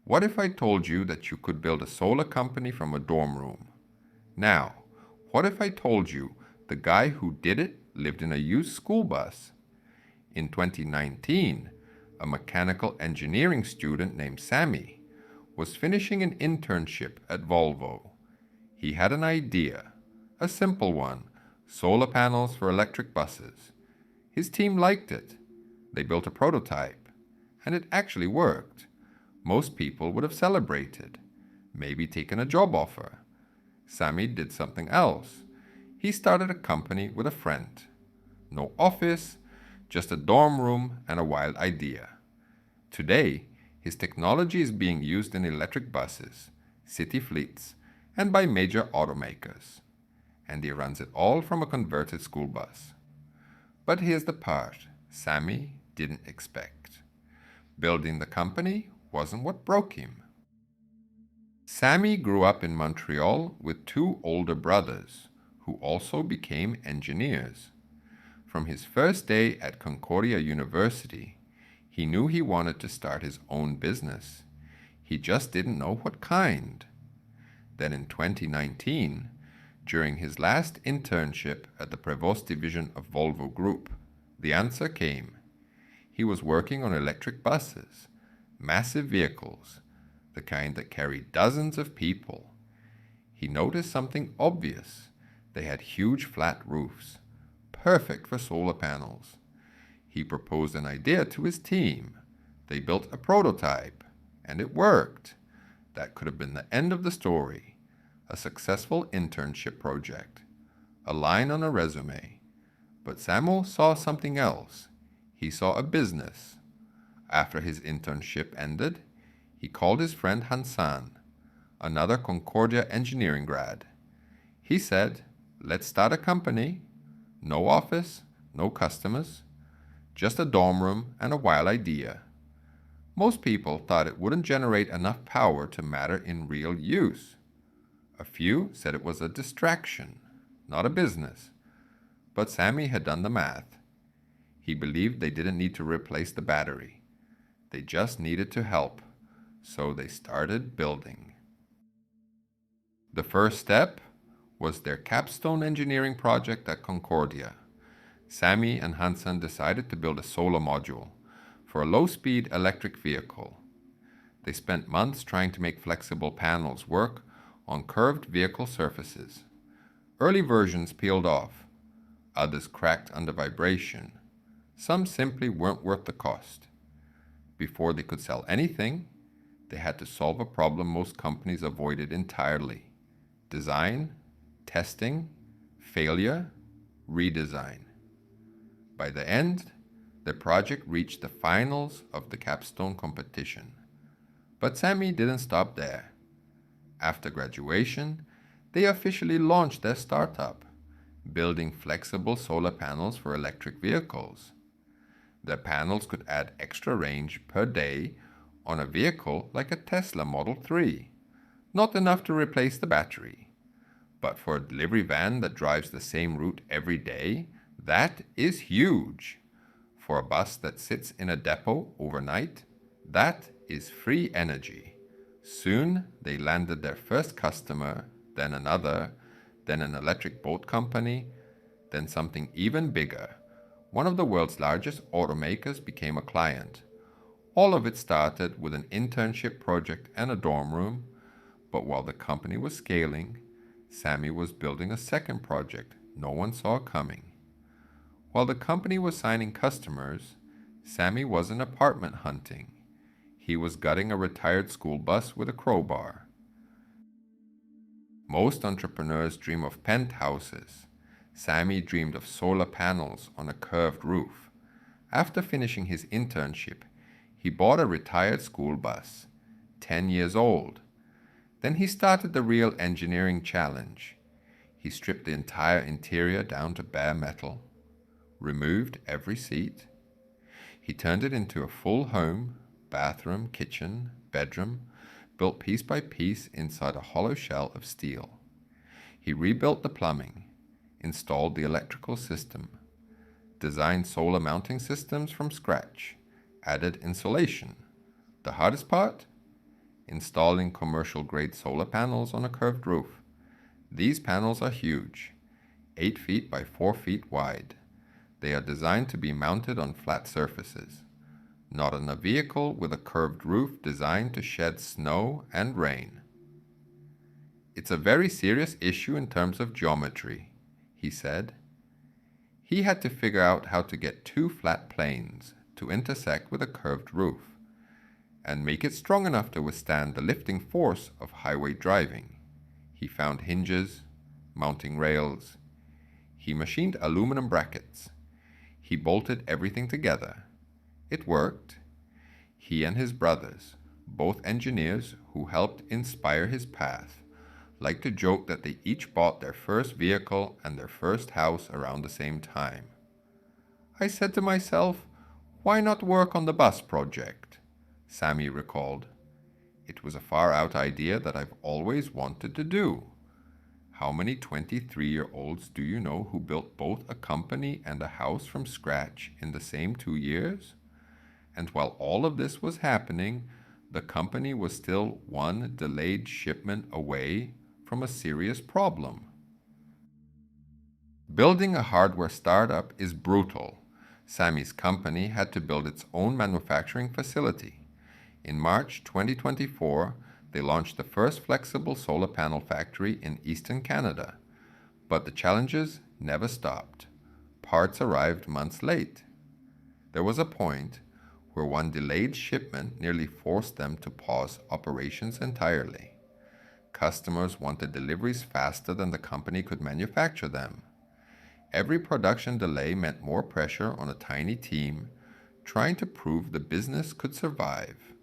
What if I told you that you could build a solar company from a dorm room? Now, what if I told you the guy who did it lived in a used school bus? In 2019, a mechanical engineering student named Samy was finishing an internship at Volvo. He had an idea, a simple one, solar panels for electric buses. His team liked it. They built a prototype, and it actually worked. Most people would have celebrated, maybe taken a job offer. Samy did something else. He started a company with a friend. No office, just a dorm room and a wild idea. Today, his technology is being used in electric buses, city fleets, and by major automakers. And he runs it all from a converted school bus. But here's the part Samy didn't expect. Building the company wasn't what broke him. Samy grew up in Montreal with two older brothers who also became engineers. From his first day at Concordia University, he knew he wanted to start his own business. He just didn't know what kind. Then in 2019, during his last internship at the Prevost division of Volvo Group, the answer came. He was working on electric buses, massive vehicles, the kind that carry dozens of people. He noticed something obvious. They had huge flat roofs, perfect for solar panels. He proposed an idea to his team. They built a prototype, and it worked. That could have been the end of the story. A successful internship project, a line on a resume. But Samuel saw something else. He saw a business. After his internship ended, he called his friend Hansan, another Concordia engineering grad. He said, "Let's start a company. No office, no customers, just a dorm room and a wild idea." Most people thought it wouldn't generate enough power to matter in real use. A few said it was a distraction, not a business. But Samy had done the math. He believed they didn't need to replace the battery. They just needed to help. So they started building. The first step was their capstone engineering project at Concordia. Samy and Hansen decided to build a solar module for a low-speed electric vehicle. They spent months trying to make flexible panels work on curved vehicle surfaces. Early versions peeled off. Others cracked under vibration. Some simply weren't worth the cost. Before they could sell anything, they had to solve a problem most companies avoided entirely: design, testing, failure, redesign. By the end, the project reached the finals of the capstone competition. But Samy didn't stop there. After graduation, they officially launched their startup, building flexible solar panels for electric vehicles. Their panels could add extra range per day on a vehicle like a Tesla Model 3. Not enough to replace the battery. But for a delivery van that drives the same route every day, that is huge. For a bus that sits in a depot overnight, that is free energy. Soon they landed their first customer, then another, then an electric boat company, then something even bigger. One of the world's largest automakers became a client. All of it started with an internship project and a dorm room, but while the company was scaling, Samy was building a second project no one saw coming. While the company was signing customers, Samy wasn't apartment hunting. He was gutting a retired school bus with a crowbar. Most entrepreneurs dream of penthouses. Samy dreamed of solar panels on a curved roof. After finishing his internship, he bought a retired school bus, 10 years old. Then he started the real engineering challenge. He stripped the entire interior down to bare metal, removed every seat. He turned it into a full home, bathroom, kitchen, bedroom, built piece by piece inside a hollow shell of steel. He rebuilt the plumbing, installed the electrical system, designed solar mounting systems from scratch, added insulation. The hardest part? installing commercial-grade solar panels on a curved roof. These panels are huge, 8 feet by 4 feet wide. They are designed to be mounted on flat surfaces, not on a vehicle with a curved roof designed to shed snow and rain. It's a very serious issue in terms of geometry, he said. He had to figure out how to get two flat planes to intersect with a curved roof and make it strong enough to withstand the lifting force of highway driving. He found hinges, mounting rails. He machined aluminum brackets. He bolted everything together. It worked. He and his brothers, both engineers who helped inspire his path, liked to joke that they each bought their first vehicle and their first house around the same time. I said to myself, why not work on the bus project? Samy recalled. It was a far-out idea that I've always wanted to do. How many 23-year-olds do you know who built both a company and a house from scratch in the same 2 years? And while all of this was happening, the company was still one delayed shipment away from a serious problem. Building a hardware startup is brutal. Samy's company had to build its own manufacturing facility. In March 2024, they launched the first flexible solar panel factory in eastern Canada. But the challenges never stopped. Parts arrived months late. There was a point where one delayed shipment nearly forced them to pause operations entirely. Customers wanted deliveries faster than the company could manufacture them. Every production delay meant more pressure on a tiny team trying to prove the business could survive.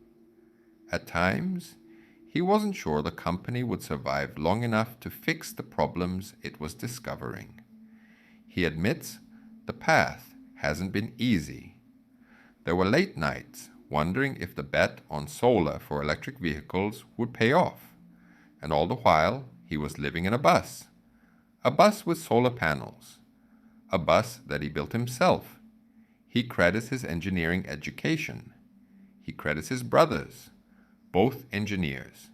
At times, he wasn't sure the company would survive long enough to fix the problems it was discovering. He admits the path hasn't been easy. There were late nights wondering if the bet on solar for electric vehicles would pay off. And all the while, he was living in a bus with solar panels, a bus that he built himself. He credits his engineering education. He credits his brothers, both engineers.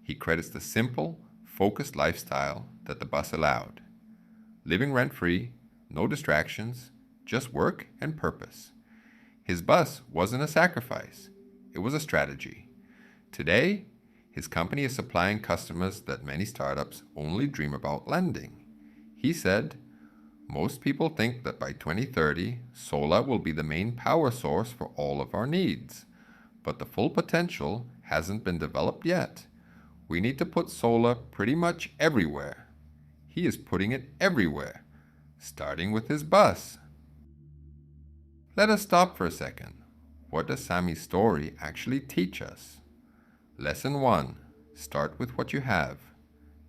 He credits the simple, focused lifestyle that the bus allowed. Living rent-free, no distractions, just work and purpose. His bus wasn't a sacrifice. It was a strategy. Today, his company is supplying customers that many startups only dream about landing. He said, most people think that by 2030, solar will be the main power source for all of our needs. But the full potential hasn't been developed yet. We need to put solar pretty much everywhere. He is putting it everywhere, starting with his bus. Let us stop for a second. What does Samy's story actually teach us? Lesson 1. Start with what you have,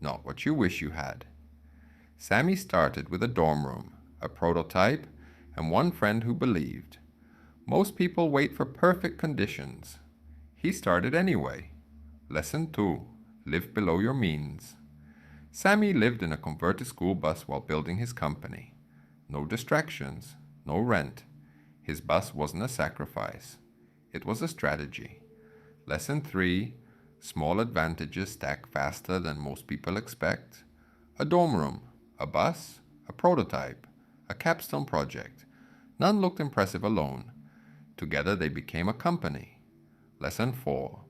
not what you wish you had. Samy started with a dorm room, a prototype, and one friend who believed. Most people wait for perfect conditions. He started anyway. Lesson 2. Live below your means. Samy lived in a converted school bus while building his company. No distractions, no rent. His bus wasn't a sacrifice. It was a strategy. Lesson 3. Small advantages stack faster than most people expect. A dorm room, a bus, a prototype, a capstone project. None looked impressive alone. Together they became a company. Lesson 4.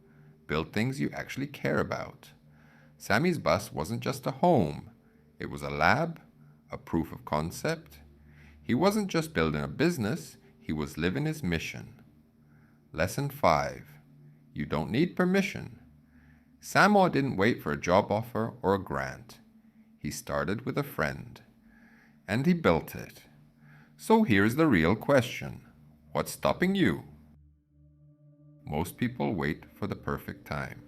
Build things you actually care about. Samy's bus wasn't just a home. It was a lab, a proof of concept. He wasn't just building a business, he was living his mission. Lesson 5. You don't need permission. Samo didn't wait for a job offer or a grant. He started with a friend. And he built it. So here's the real question. What's stopping you? Most people wait for the perfect time.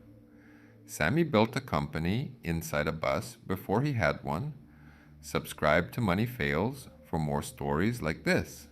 Samy built a company inside a bus before he had one. Subscribe to Money Fails for more stories like this.